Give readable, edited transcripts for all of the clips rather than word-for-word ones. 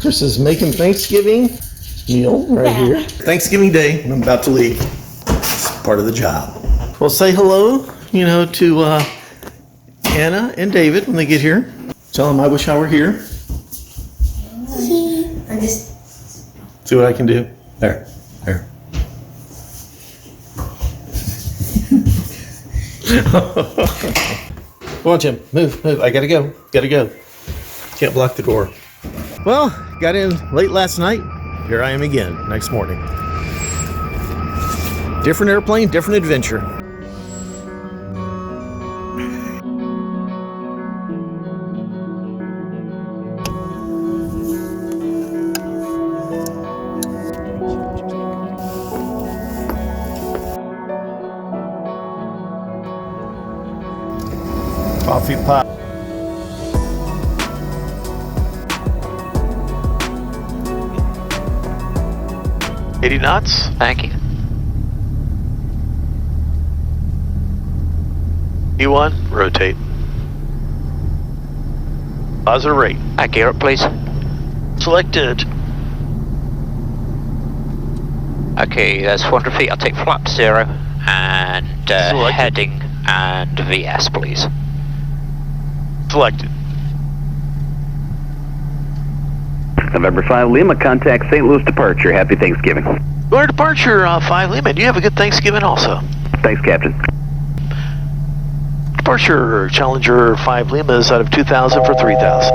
Chris is making Thanksgiving meal right here. Thanksgiving Day, and I'm about to leave. It's part of the job. Well, say hello, to Anna and David when they get here. Tell them I wish I were here. I'm just... See what I can do. There. Come on, Jim. Move. I gotta go. Can't block the door. Well, got in late last night. Here I am again, next morning. Different airplane, different adventure. Coffee pot. $80 knots. Thank you. E1, rotate. Positive rate. Gear up, please. Selected. Okay, that's 400 feet. I'll take flap 0 and heading and VS, please. Selected. November 5 Lima, contact St. Louis departure. Happy Thanksgiving. Your departure, 5 Lima. You have a good Thanksgiving also. Thanks, Captain. Departure, Challenger 5 Lima is out of 2,000 for 3,000.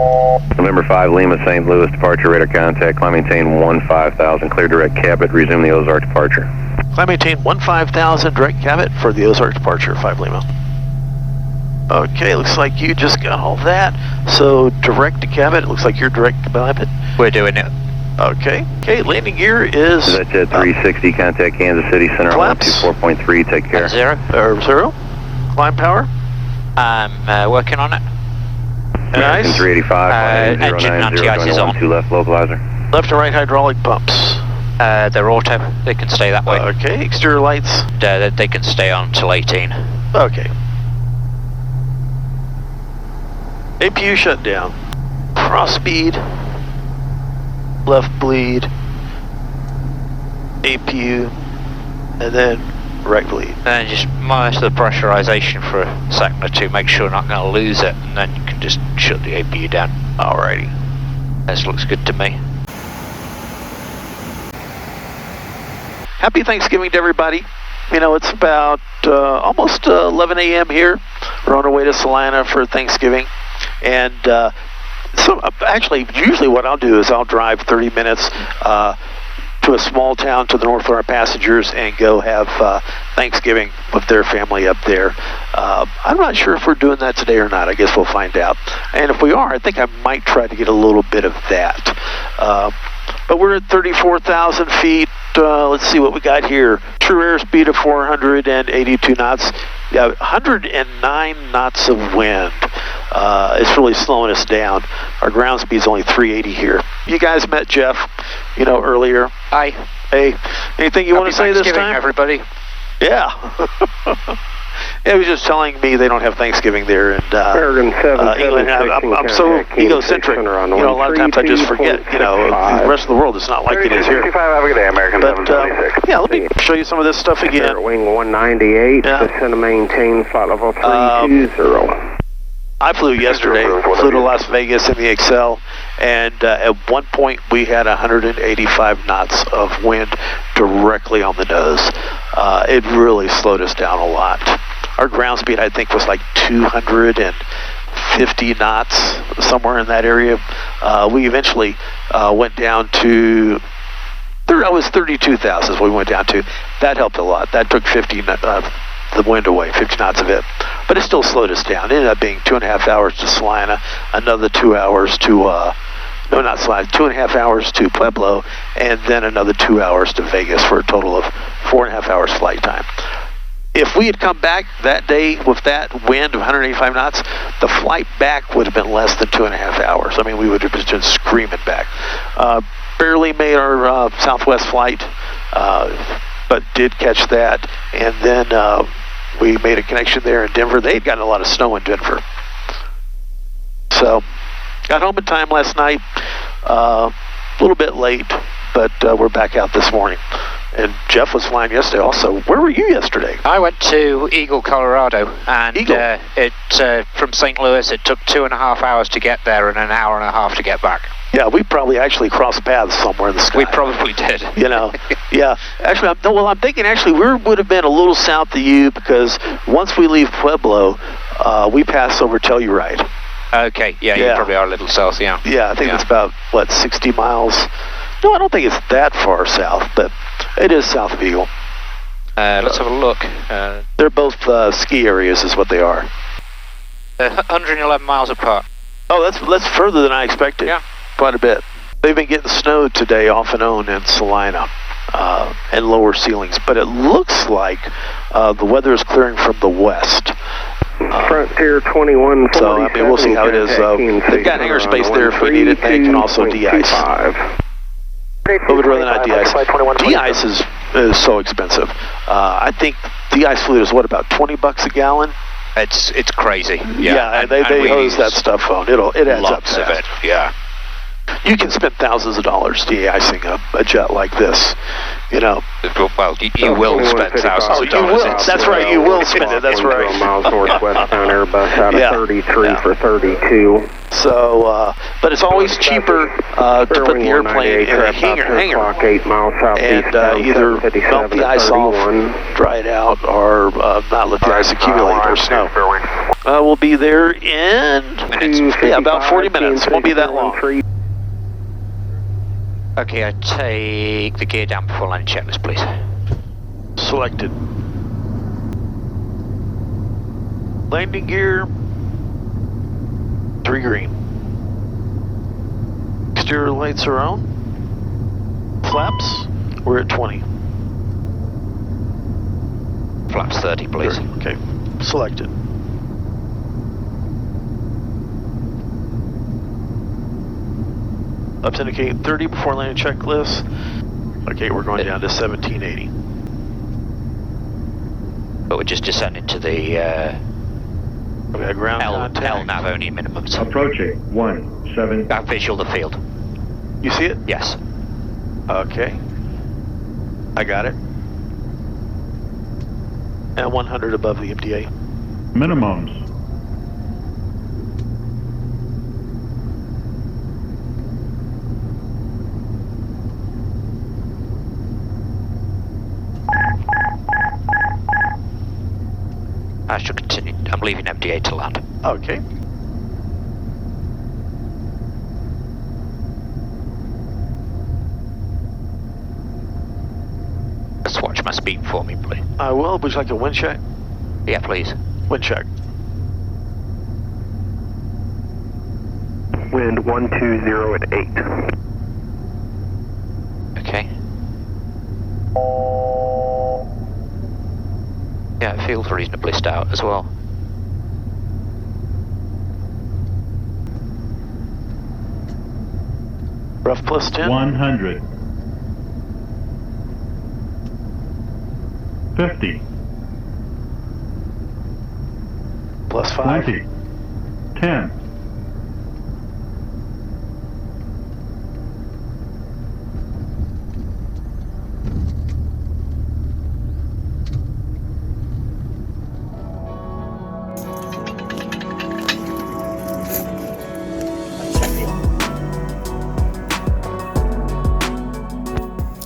November 5 Lima, St. Louis departure. Radar contact. Climb maintain 15,000. Clear direct Cabot. Resume the Ozark departure. Climb maintain 15,000 direct Cabot for the Ozark departure, 5 Lima. Okay, looks like you just got all that. So direct to Cabot, it looks like you're direct to Cabot. We're doing it. Okay, landing gear is... That's at 360, contact Kansas City Center. Flaps. 124.3, take care. 0. 0. Climb power. I'm working on it. Nice. 385, engine anti-ice is on. 2 left localizer. Left and right hydraulic pumps. They're auto. They can stay that way. Okay, exterior lights. They can stay on until 18. Okay. APU shut down. Cross speed. Left bleed. APU. And then right bleed. Then just monitor the pressurization for a second or two. Make sure you're not going to lose it. And then you can just shut the APU down. Alrighty. This looks good to me. Happy Thanksgiving to everybody. It's about almost 11 a.m. here. We're on our way to Salina for Thanksgiving. And so actually, usually what I'll do is I'll drive 30 minutes to a small town to the north of our passengers and go have Thanksgiving with their family up there. I'm not sure if we're doing that today or not. I guess we'll find out. And if we are, I think I might try to get a little bit of that. But we're at 34,000 feet. Let's see what we got here. True airspeed of 482 knots. Yeah, 109 knots of wind. It's really slowing us down. Our ground speed's only 380 here. You guys met Jeff, earlier. Hi. Hey, anything you want to say this time? Everybody. Yeah. It was just telling me they don't have Thanksgiving there, and England. I'm so egocentric. A lot of times I just forget. The rest of the world is not like it is here. But yeah, let me show you some of this stuff again. Wing 198. Descend to maintain flight level 320. I flew yesterday. Flew to Las Vegas in the Excel, and at one point we had 185 knots of wind directly on the nose. It really slowed us down a lot. Our ground speed, I think, was like 250 knots, somewhere in that area. We eventually went down to, I was 32,000 is what we went down to. That helped a lot. That took the wind away, 50 knots of it. But it still slowed us down. It ended up being 2.5 hours to Salina, another 2 hours to, no, not Salina, 2.5 hours to Pueblo, and then another 2 hours to Vegas for a total of 4.5 hours flight time. If we had come back that day with that wind of 185 knots, the flight back would have been less than 2.5 hours. I mean, we would have just been screaming back. Barely made our Southwest flight, but did catch that. And then we made a connection there in Denver. They had gotten a lot of snow in Denver. So, got home in time last night. little bit late, but we're back out this morning. And Jeff was flying yesterday also. Where were you yesterday? I went to Eagle, Colorado, and from St. Louis, it took 2.5 hours to get there and an hour and a half to get back. Yeah, we probably actually crossed paths somewhere in the sky. We probably did. You know, yeah. Actually, I'm thinking actually we would have been a little south of you, because once we leave Pueblo, we pass over Telluride. Okay, yeah, you probably are a little south, yeah. Yeah, I think it's about, 60 miles? No, I don't think it's that far south, but it is south of Eagle. Let's have a look. They're both ski areas is what they are. 111 miles apart. Oh, that's further than I expected. Yeah. Quite a bit. They've been getting snowed today off and on in Salina and lower ceilings, but it looks like the weather is clearing from the west. Frontier 21. So, I mean, we'll see how it is. They've got hangar space there if we need it. They can also de-ice. But we'd rather not de-ice. De-ice is so expensive. I think de-ice fluid is what, about $20 a gallon? It's crazy. Yeah, and they hose that stuff on. It adds up lots of fast. it. Yeah. You can spend thousands of dollars de-icing a jet like this, you know. Well, you will spend thousands of dollars. That's right, you will spend it. That's right. Miles northwestbound Airbus out of 33 for 32. So, but it's always cheaper to put the airplane in a hangar, 8 miles southeast, and either melt the ice off, dry it out, or not let the ice accumulate or snow. We'll be there in about 40 minutes. Won't be that long. Okay, I take the gear down before landing checklist, please. Selected. Landing gear, 3 green. Exterior lights are on. Flaps, we're at 20. Flaps 30, please. 30. Okay, selected. Up to indicate 30 before landing checklist. Okay, we're going down to 1780. But we're just descending to the ground contact. LNAV only minimums. Approaching 17. Got visual the field. You see it? Yes. Okay. I got it. And 100 above the MDA. Minimums. I should continue. I'm leaving MDA to land. Okay. Let's watch my speed for me, please. I will. Would you like a wind check? Yeah, please. Wind check. Wind 120 at 8. Okay. Yeah, it feels reasonably stout as well. Rough plus 10. 100. 50. Plus 5. 20. 10.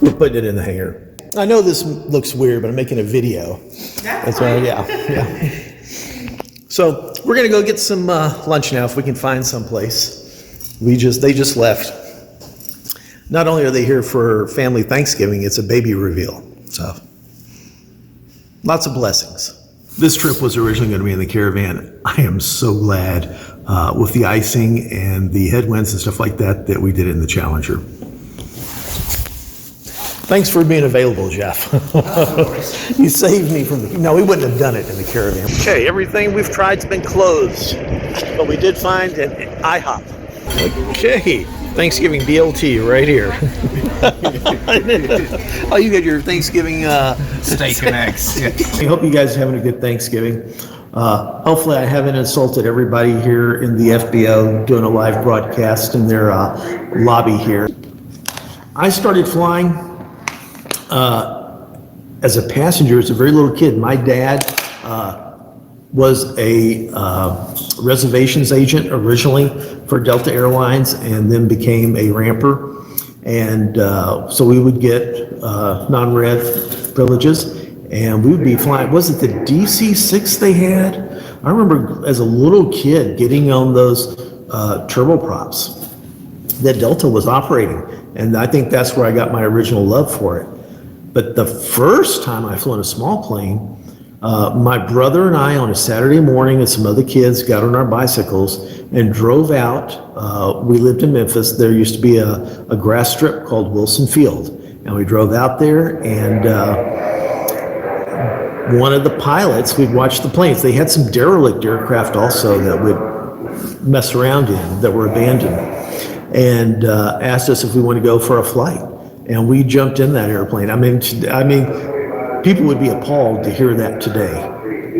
We're putting it in the hangar. I know this looks weird, but I'm making a video. That's why, yeah. So we're gonna go get some lunch now if we can find some place. They just left. Not only are they here for family Thanksgiving, it's a baby reveal. So lots of blessings. This trip was originally going to be in the Caravan. I am so glad with the icing and the headwinds and stuff like that we did it in the Challenger. Thanks for being available, Jeff. You saved me from no, we wouldn't have done it in the Caravan. Okay, everything we've tried's been closed, but we did find an IHOP. Okay, Thanksgiving BLT right here. Oh, you got your Thanksgiving steak and eggs. Yeah. I hope you guys are having a good Thanksgiving. Hopefully I haven't insulted everybody here in the FBO doing a live broadcast in their lobby here. I started flying as a passenger, as a very little kid. My dad was a reservations agent originally for Delta Airlines and then became a ramper. And so we would get non-rev privileges and we would be flying. Was it the DC-6 they had? I remember as a little kid getting on those turboprops that Delta was operating. And I think that's where I got my original love for it. But the first time I flew in a small plane, my brother and I on a Saturday morning and some other kids got on our bicycles and drove out. We lived in Memphis. There used to be a grass strip called Wilson Field. And we drove out there and one of the pilots, we'd watch the planes. They had some derelict aircraft also that would mess around in, that were abandoned, and asked us if we wanted to go for a flight. And we jumped in that airplane. I mean, people would be appalled to hear that today.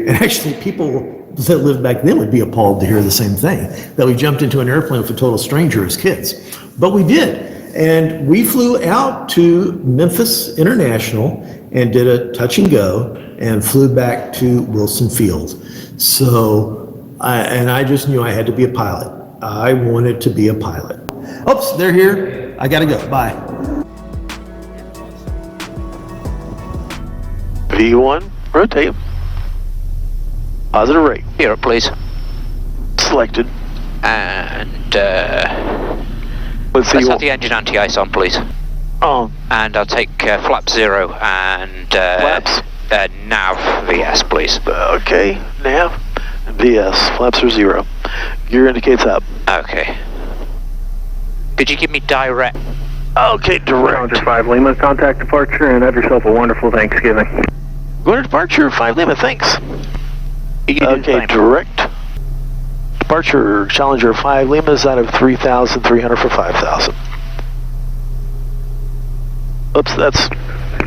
And actually, people that lived back then would be appalled to hear the same thing, that we jumped into an airplane with a total stranger as kids. But we did. And we flew out to Memphis International and did a touch and go and flew back to Wilson Field. So, I just knew I had to be a pilot. I wanted to be a pilot. Oops, they're here. I gotta go. Bye. V1, rotate. Positive rate. Here, please. Selected. And Let's have the engine anti-ice on, please. On. And I'll take flap 0 and Flaps? nav VS, please. Okay, nav, VS, flaps are 0. Gear indicates up. Okay. Could you give me direct? Okay, direct. Challenger 5 Lima, contact departure and have yourself a wonderful Thanksgiving. Going to departure, 5 Lima, thanks. Okay, direct. Departure, Challenger 5 Lima is out of 3,300 for 5,000. Oops, that's...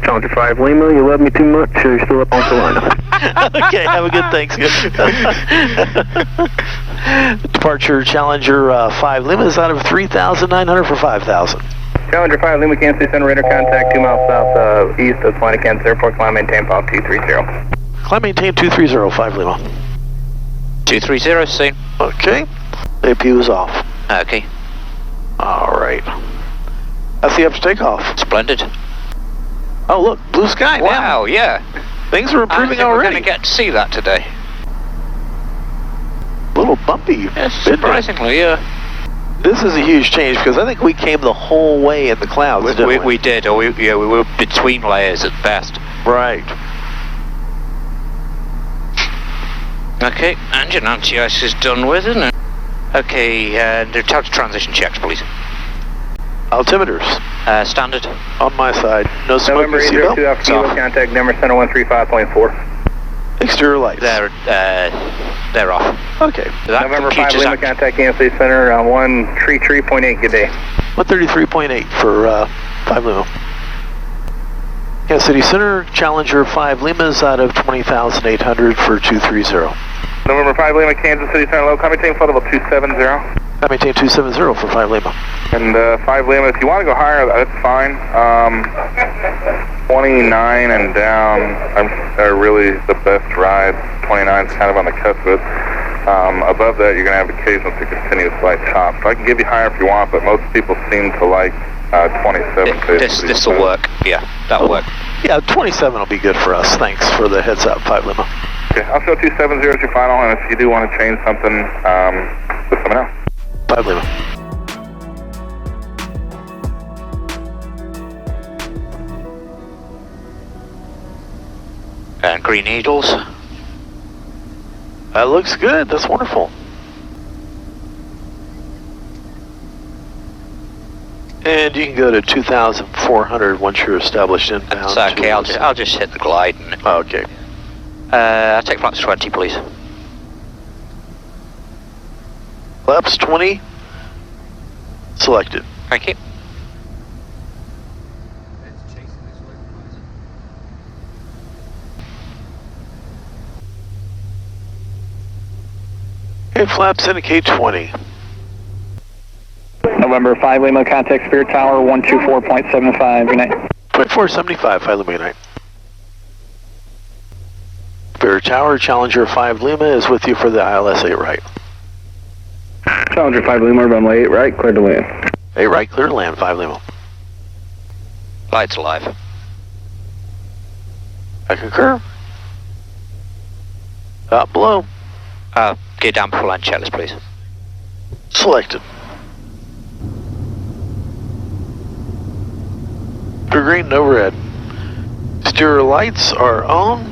Challenger 5 Lima, you love me too much or you're still up on Salina? Okay, have a good Thanksgiving. Departure, Challenger 5 Lima is out of 3,900 for 5,000. Challenger 5 Lima, Kansas City Center, radar contact 2 miles south east of Salina, Kansas Airport, climb maintain file 230. Climb maintain 230, 5 Lima. 230, seen. Okay, AP was off. Okay. Alright. That's the after takeoff. Splendid. Oh look, blue sky. Wow, yeah. Things are improving I already. We're going to get to see that today. A little bumpy. Yes, surprisingly, yeah. This is a huge change because I think we came the whole way in the clouds. We did, or we were between layers at best. Right. Okay, engine anti-ice is done with, isn't it? Okay, and time to transition checks, please. Altimeters. Standard. On my side. No smoke. November 802 Alpha Kilo, contact number center 135.4. Exterior lights. They're off. Okay. That November 5 computer's Lima, contact Kansas City Center 133.8, good day. 133.8 for 5 Lima. Kansas City Center, Challenger 5 Lima is out of 20,800 for 230. November 5 Lima, Kansas City Center, low, climb maintain flight level 270. I maintain 270 for 5 Lima. And 5 Lima, if you want to go higher, that's fine. 29 and down are really the best rides. 29 is kind of on the cusp of it. Above that, you're going to have occasional to continuous light chop. So I can give you higher if you want, but most people seem to like 27. This will work. Yeah, that'll work. Yeah, 27 will be good for us. Thanks for the heads up, 5 Lima. Okay, I'll show 270 as your final, and if you do want to change something, just let me know. 5 Lima. And green needles. That looks good. That's wonderful. And you can go to 2,400 once you're established inbound. That's okay. I'll just hit the glide. And, okay. I'll take flaps 20, please. Flaps 20. Selected. Thank you. Okay, flaps indicate 20. November November 5 Lima, contact Spirit Tower 124.75, good night. 2475, 5 Lima, good night. Spirit Tower, Challenger 5 Lima is with you for the ILS 8 right. Challenger 5 Lima, runway 8 right, clear to land. 8 right, clear to land, 5 Lima. Flight's alive. I concur. Up below. Gear down before land checklist, please. Selected. Clear green, no red. Exterior lights are on.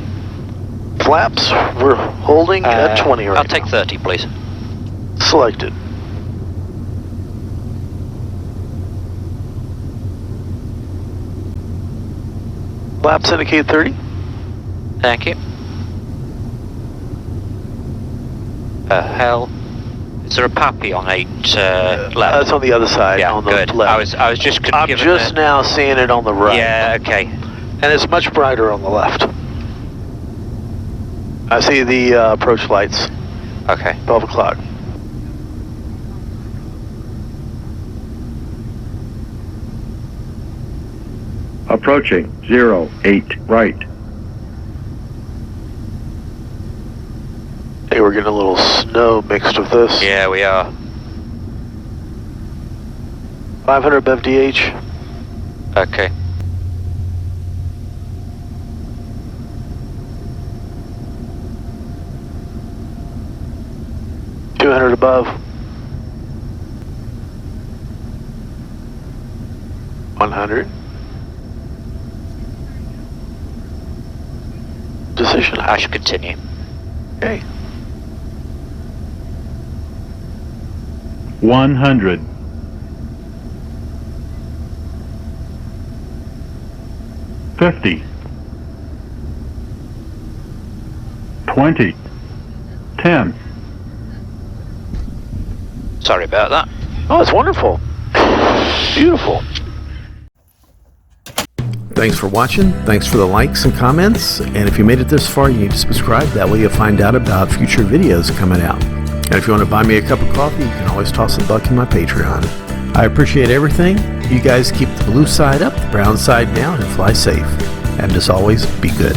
Flaps, we're holding at 20 right I'll take now. 30, please. Selected. Flaps indicate 30. Thank you. Hell. Is there a puppy on 8 left? That's on the other side, Yeah, on the good. left. I was just I'm given just now seeing it on the right. Yeah, okay. And it's much brighter on the left. I see the approach lights, Okay. 12 o'clock. Approaching 08 right. Hey, we're getting a little snow mixed with this. Yeah, we are. 500 bev DH. Okay. $200 above. 100. Decision. I should continue. Okay. 100. 50. 20. 10. Sorry about that. Oh, it's wonderful. Beautiful. Thanks for watching. Thanks for the likes and comments. And if you made it this far, you need to subscribe. That way you'll find out about future videos coming out. And if you want to buy me a cup of coffee, you can always toss a buck in my Patreon. I appreciate everything. You guys keep the blue side up, the brown side down, and fly safe. And as always, be good.